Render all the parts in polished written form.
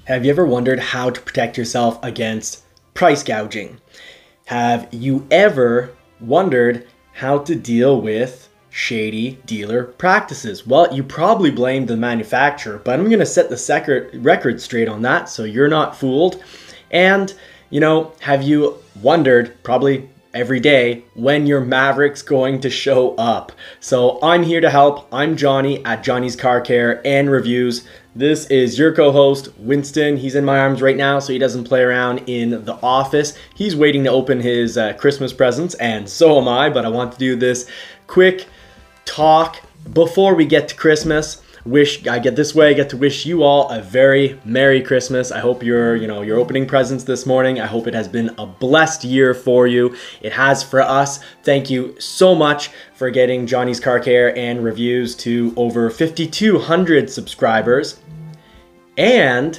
Have you ever wondered how to protect yourself against price gouging? Have you ever wondered how to deal with shady dealer practices? Well, you probably blame the manufacturer, but I'm going to set the record straight on that so you're not fooled. And, have you wondered, probably every day, when your Maverick's going to show up? So I'm here to help. I'm Johnny at Johnny's Car Care and Reviews. This is your co-host, Winston. He's in my arms right now so he doesn't play around in the office. He's waiting to open his Christmas presents, and so am I, but I want to do this quick talk before we get to Christmas. I get to wish you all a very Merry Christmas. I hope you're opening presents this morning. I hope it has been a blessed year for you. It has for us. Thank you so much for getting Johnny's Car Care and Reviews to over 5,200 subscribers. And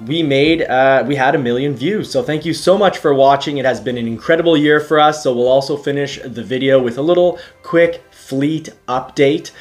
we had 1 million views. So thank you so much for watching. It has been an incredible year for us. So we'll also finish the video with a little quick fleet update,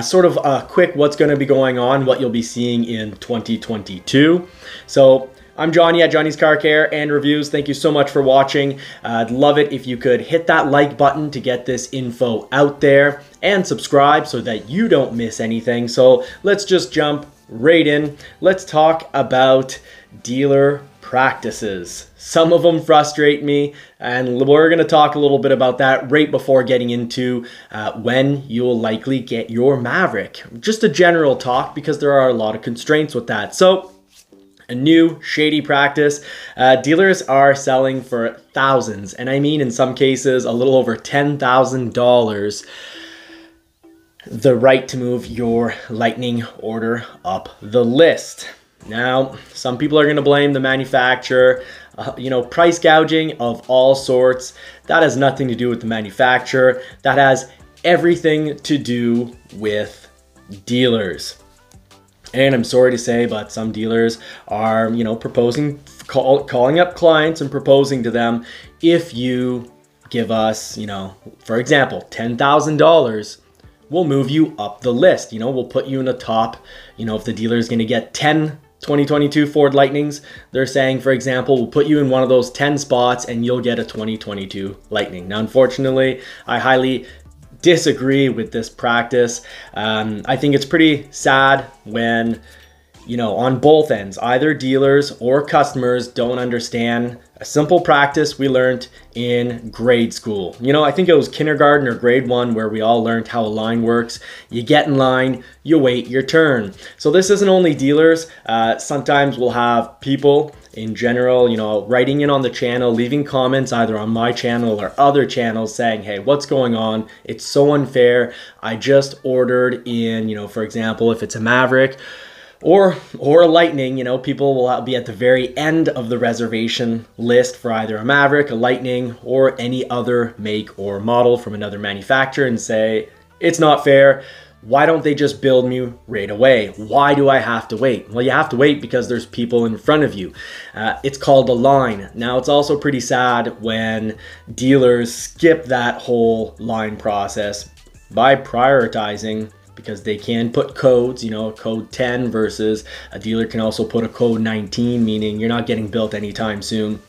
sort of a quick what's going to be going on, what you'll be seeing in 2022. So I'm Johnny at Johnny's Car Care and Reviews. Thank you so much for watching. I'd love it if you could hit that like button to get this info out there and subscribe so that you don't miss anything. So let's just jump right in. Let's talk about dealer practices. Some of them frustrate me, and we're going to talk a little bit about that right before getting into when you'll likely get your Maverick. Just a general talk because there are a lot of constraints with that. So a new shady practice. Dealers are selling for thousands, and I mean in some cases a little over $10,000, the right to move your Lightning order up the list. Now, some people are going to blame the manufacturer. Price gouging of all sorts, that has nothing to do with the manufacturer. That has everything to do with dealers. And I'm sorry to say, but some dealers are, calling up clients and proposing to them, if you give us, for example, $10,000, we'll move you up the list. We'll put you in the top. If the dealer is going to get 10 2022 Ford Lightnings, they're saying, for example, we'll put you in one of those 10 spots and you'll get a 2022 Lightning. Now, unfortunately, I highly disagree with this practice. I think it's pretty sad when, on both ends, either dealers or customers don't understand a simple practice we learned in grade school. I think it was kindergarten or grade 1 where we all learned how a line works. You get in line, you wait your turn. So this isn't only dealers. Sometimes we'll have people in general, writing in on the channel, leaving comments either on my channel or other channels saying, hey, what's going on? It's so unfair. I just ordered in, for example, if it's a Maverick, or a Lightning, people will be at the very end of the reservation list for either a Maverick, a Lightning, or any other make or model from another manufacturer and say, it's not fair. Why don't they just build me right away? Why do I have to wait? Well, you have to wait because there's people in front of you. It's called a line. Now, it's also pretty sad when dealers skip that whole line process by prioritizing, because they can put codes, code 10 versus a dealer can also put a code 19, meaning you're not getting built anytime soon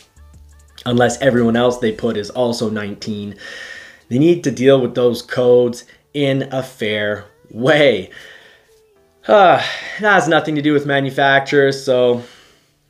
unless everyone else they put is also 19. They need to deal with those codes in a fair way. That has nothing to do with manufacturers, so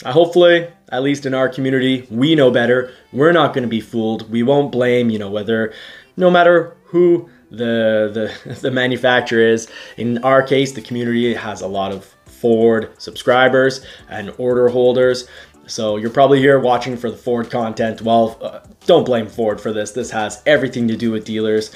hopefully, at least in our community, we know better. We're not going to be fooled. We won't blame, no matter who the manufacturer is. In our case, the community has a lot of Ford subscribers and order holders. So you're probably here watching for the Ford content. Well, don't blame Ford for this. This has everything to do with dealers.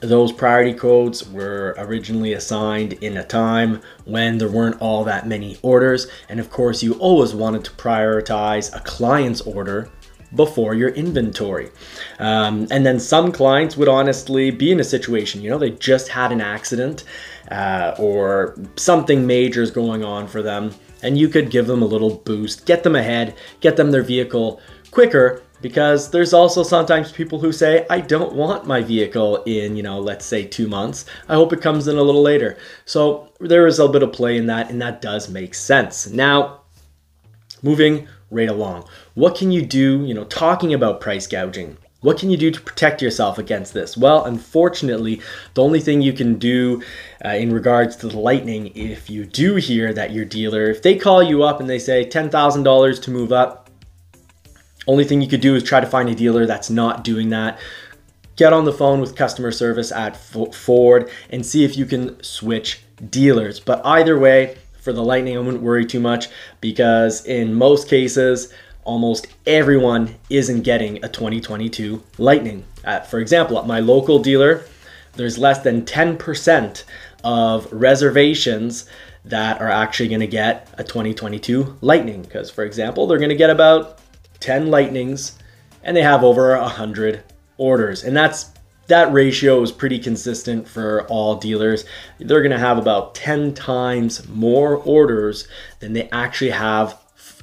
Those priority codes were originally assigned in a time when there weren't all that many orders. And of course, you always wanted to prioritize a client's order before your inventory. And then some clients would honestly be in a situation, they just had an accident or something major is going on for them, and you could give them a little boost, get them ahead, get them their vehicle quicker because there's also sometimes people who say, I don't want my vehicle in, let's say 2 months. I hope it comes in a little later. So there is a bit of play in that, and that does make sense. Now, moving right along, what can you do, talking about price gouging? What can you do to protect yourself against this? Well, unfortunately, the only thing you can do in regards to the Lightning, if you do hear that your dealer, if they call you up and they say $10,000 to move up, only thing you could do is try to find a dealer that's not doing that. Get on the phone with customer service at Ford and see if you can switch dealers. But either way, for the Lightning, I wouldn't worry too much, because in most cases, almost everyone isn't getting a 2022 Lightning. For example, at my local dealer, there's less than 10% of reservations that are actually going to get a 2022 Lightning. Because, for example, they're going to get about 10 Lightnings and they have over 100 orders. And that ratio is pretty consistent for all dealers. They're going to have about 10 times more orders than they actually have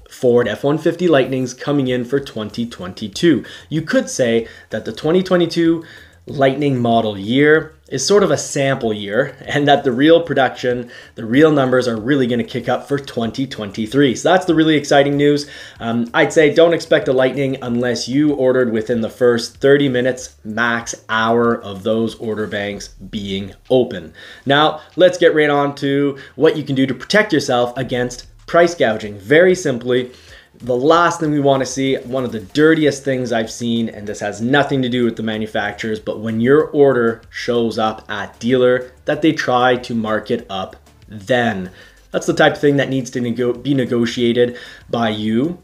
Ford F-150 Lightnings coming in for 2022. You could say that the 2022 Lightning model year is sort of a sample year, and that the real production, the real numbers are really going to kick up for 2023. So that's the really exciting news. I'd say don't expect a Lightning unless you ordered within the first 30 minutes, max hour of those order banks being open. Now, let's get right on to what you can do to protect yourself against price gouging. Very simply, the last thing we want to see, one of the dirtiest things I've seen, and this has nothing to do with the manufacturers, but when your order shows up at dealer, that they try to mark it up then. That's the type of thing that needs to be negotiated by you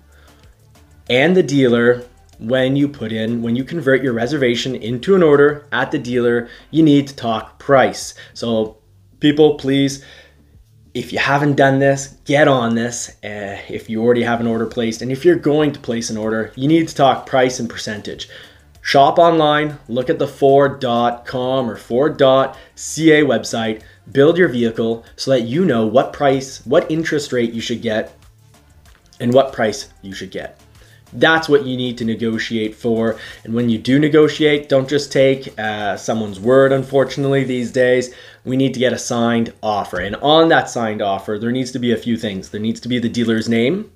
and the dealer. When you convert your reservation into an order at the dealer, you need to talk price. So people, please, if you haven't done this, get on this. If you already have an order placed, and if you're going to place an order, you need to talk price and percentage. Shop online, look at the ford.com or ford.ca website, build your vehicle so that you know what price, what interest rate you should get and what price you should get. That's what you need to negotiate for. And when you do negotiate, don't just take someone's word. Unfortunately, these days, we need to get a signed offer. And on that signed offer, there needs to be a few things. There needs to be the dealer's name,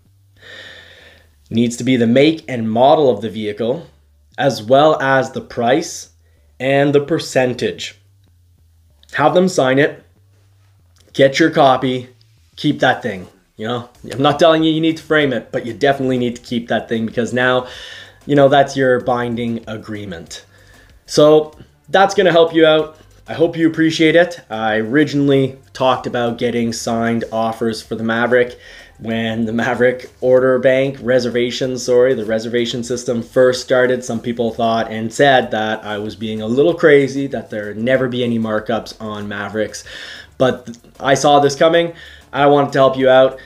needs to be the make and model of the vehicle, as well as the price and the percentage. Have them sign it, get your copy, keep that thing. I'm not telling you need to frame it, but you definitely need to keep that thing, because now, that's your binding agreement. So that's going to help you out. I hope you appreciate it. I originally talked about getting signed offers for the Maverick when the Maverick the reservation system first started. Some people thought and said that I was being a little crazy, that there'd never be any markups on Mavericks. But I saw this coming. I wanted to help you out,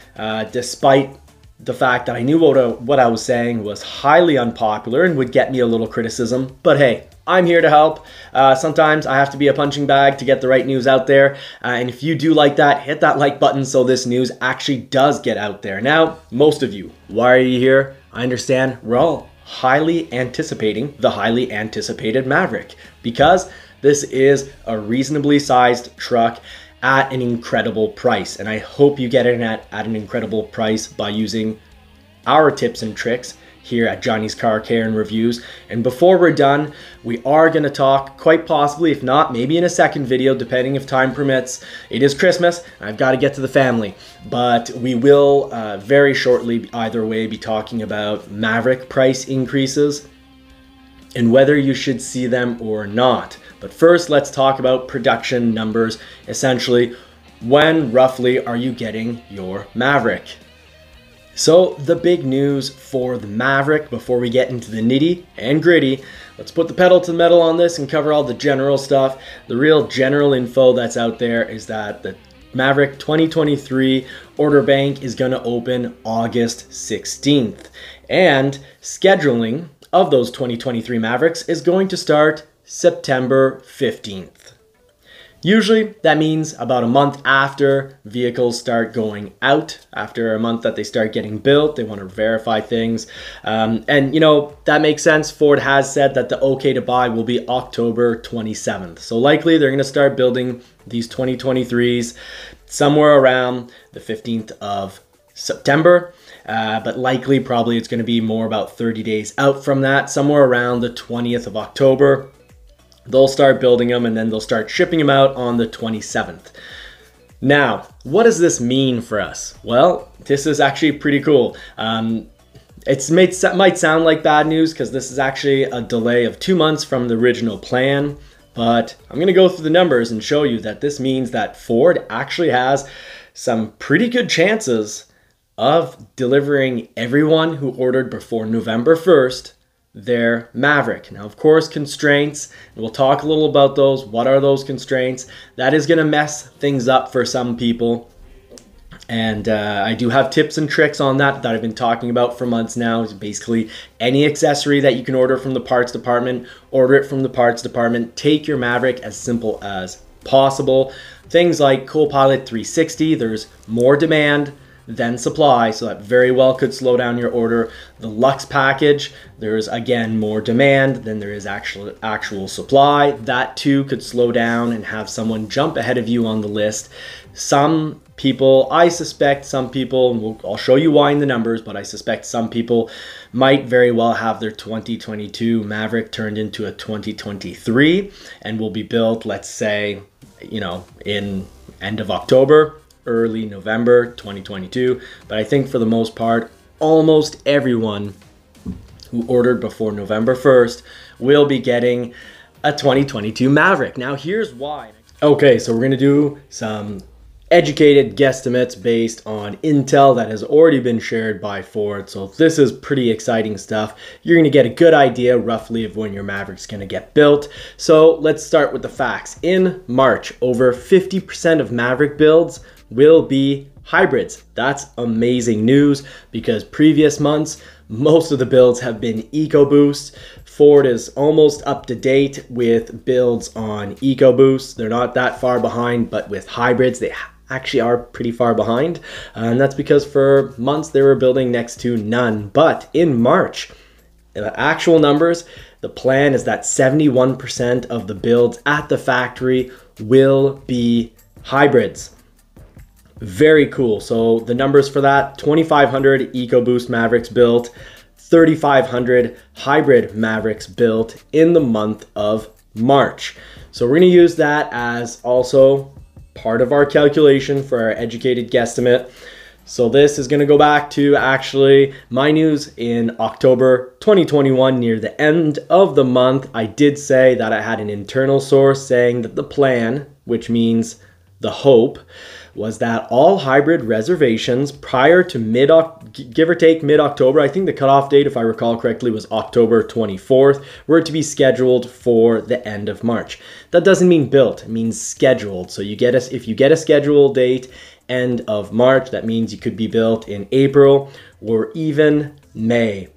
despite the fact that I knew what I was saying was highly unpopular and would get me a little criticism. But hey, I'm here to help. Sometimes I have to be a punching bag to get the right news out there. And if you do like that, hit that like button so this news actually does get out there. Now, most of you, why are you here? I understand we're all highly anticipating the highly anticipated Maverick, because this is a reasonably sized truck at an incredible price. And I hope you get it at an incredible price by using our tips and tricks here at Johnny's Car Care and Reviews. And before we're done, we are going to talk, quite possibly, if not, maybe in a second video, depending if time permits. It is Christmas, and I've got to get to the family. But we will very shortly, either way, be talking about Maverick price increases and whether you should see them or not. But first, let's talk about production numbers. Essentially, when roughly are you getting your Maverick? So the big news for the Maverick, before we get into the nitty and gritty, let's put the pedal to the metal on this and cover all the general stuff. The real general info that's out there is that the Maverick 2023 order bank is going to open August 16th. And scheduling of those 2023 Mavericks is going to start September 15th. Usually that means about a month after vehicles start going out, after a month that they start getting built, they want to verify things. And you know, that makes sense. Ford has said that the okay to buy will be October 27th. So likely they're going to start building these 2023s somewhere around the 15th of September. But likely probably it's going to be more about 30 days out from that, somewhere around the 20th of October. They'll start building them and then they'll start shipping them out on the 27th. Now, what does this mean for us? Well, this is actually pretty cool. It might sound like bad news because this is actually a delay of 2 months from the original plan, but I'm going to go through the numbers and show you that this means that Ford actually has some pretty good chances of delivering everyone who ordered before November 1st their Maverick. Now, of course, constraints, and we'll talk a little about those. What are those constraints? That is going to mess things up for some people. And I do have tips and tricks on that I've been talking about for months now. It's basically any accessory that you can order from the parts department, order it from the parts department. Take your Maverick as simple as possible. Things like Copilot 360, there's more demand than supply, so that very well could slow down your order. The Lux package, there's again more demand than there is actual supply. That too could slow down and have someone jump ahead of you on the list. Some people, I suspect some people, I'll show you why in the numbers, but I suspect some people might very well have their 2022 Maverick turned into a 2023 and will be built, let's say, you know, in end of October, early November 2022. But I think for the most part, almost everyone who ordered before November 1st will be getting a 2022 Maverick. Now here's why. Okay, so we're gonna do some educated guesstimates based on intel that has already been shared by Ford. So this is pretty exciting stuff. You're going to get a good idea roughly of when your Maverick's going to get built. So let's start with the facts. In March, over 50% of Maverick builds will be hybrids. That's amazing news because previous months, most of the builds have been Ecoboost. Ford is almost up to date with builds on Ecoboost. They're not that far behind, but with hybrids, they actually are pretty far behind. And that's because for months they were building next to none. But in March, the actual numbers, the plan is that 71% of the builds at the factory will be hybrids. Very cool. So the numbers for that, 2,500 Ecoboost Mavericks built, 3,500 hybrid Mavericks built in the month of March. So we're going to use that as also part of our calculation for our educated guesstimate. So this is going to go back to actually my news in October 2021 near the end of the month. I did say that I had an internal source saying that the plan, which means the hope, was that all hybrid reservations prior to give or take mid-October, I think the cutoff date, if I recall correctly, was October 24th, were to be scheduled for the end of March. That doesn't mean built, it means scheduled. So if you get a scheduled date, end of March, that means you could be built in April or even May.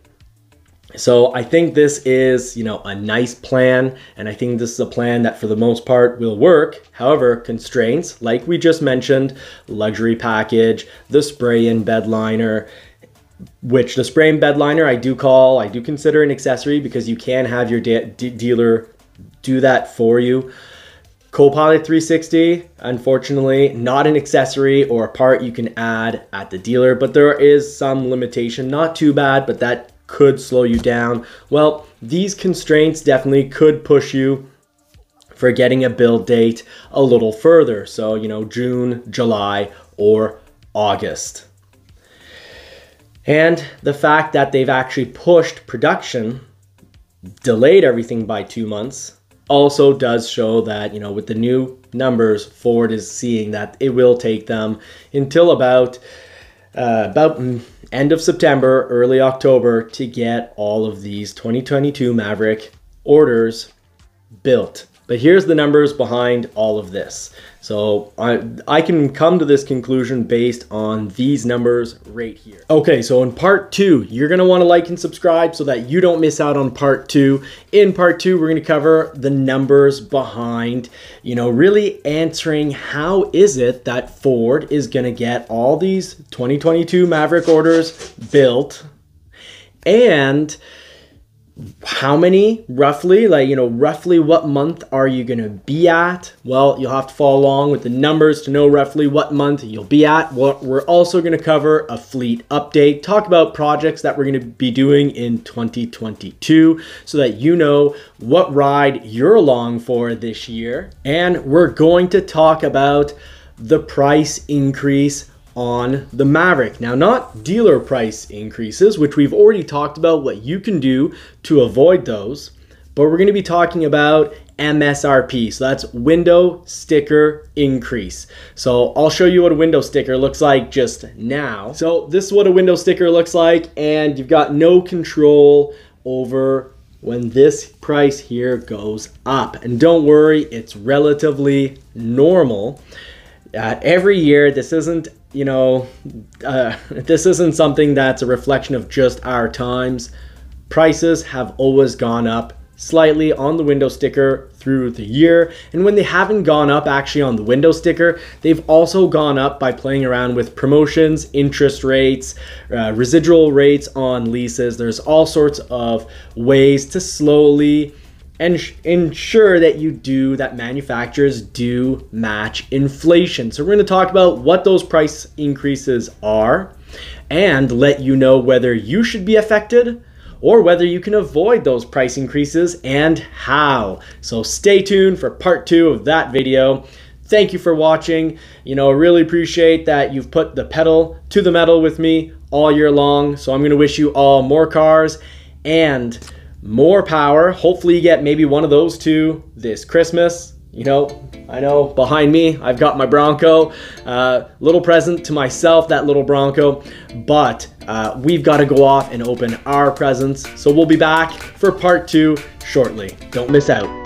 So I think this is, you know, a nice plan, and I think this is a plan that for the most part will work. However, constraints, like we just mentioned, luxury package, the spray-in bed liner, which the spray-in bed liner I do consider an accessory because you can have your dealer do that for you. Copilot 360, unfortunately, not an accessory or a part you can add at the dealer, but there is some limitation, not too bad, but that could slow you down. Well, these constraints definitely could push you for getting a build date a little further. So, you know, June, July, or August. And the fact that they've actually pushed production, delayed everything by 2 months, also does show that, you know, with the new numbers, Ford is seeing that it will take them until about end of September, early October to get all of these 2022 Maverick orders built. But here's the numbers behind all of this. So I can come to this conclusion based on these numbers right here. Okay, so in part 2, you're gonna wanna like and subscribe so that you don't miss out on part 2. In part 2, we're gonna cover the numbers behind, really answering how is it that Ford is gonna get all these 2022 Maverick orders built, and how many roughly, roughly what month are you going to be at? Well, you'll have to follow along with the numbers to know roughly what month you'll be at. Well, we're also going to cover a fleet update, talk about projects that we're going to be doing in 2022 so that you know what ride you're along for this year. And we're going to talk about the price increase on the Maverick. Now, not dealer price increases, which we've already talked about what you can do to avoid those, but we're going to be talking about MSRP. So that's window sticker increase. So I'll show you what a window sticker looks like just now. So this is what a window sticker looks like, and you've got no control over when this price here goes up. And don't worry, it's relatively normal. Every year, this isn't this isn't something that's a reflection of just our times. Prices have always gone up slightly on the window sticker through the year, and when they haven't gone up actually on the window sticker, they've also gone up by playing around with promotions, interest rates, residual rates on leases. There's all sorts of ways to slowly and ensure that manufacturers do match inflation. So we're going to talk about what those price increases are and let you know whether you should be affected or whether you can avoid those price increases and how. So stay tuned for part 2 of that video. Thank you for watching. I really appreciate that you've put the pedal to the metal with me all year long. So I'm going to wish you all more cars and more power. Hopefully you get maybe one of those 2 this Christmas. I know behind me I've got my Bronco, little present to myself, that little Bronco, but we've got to go off and open our presents. So we'll be back for part 2 shortly. Don't miss out.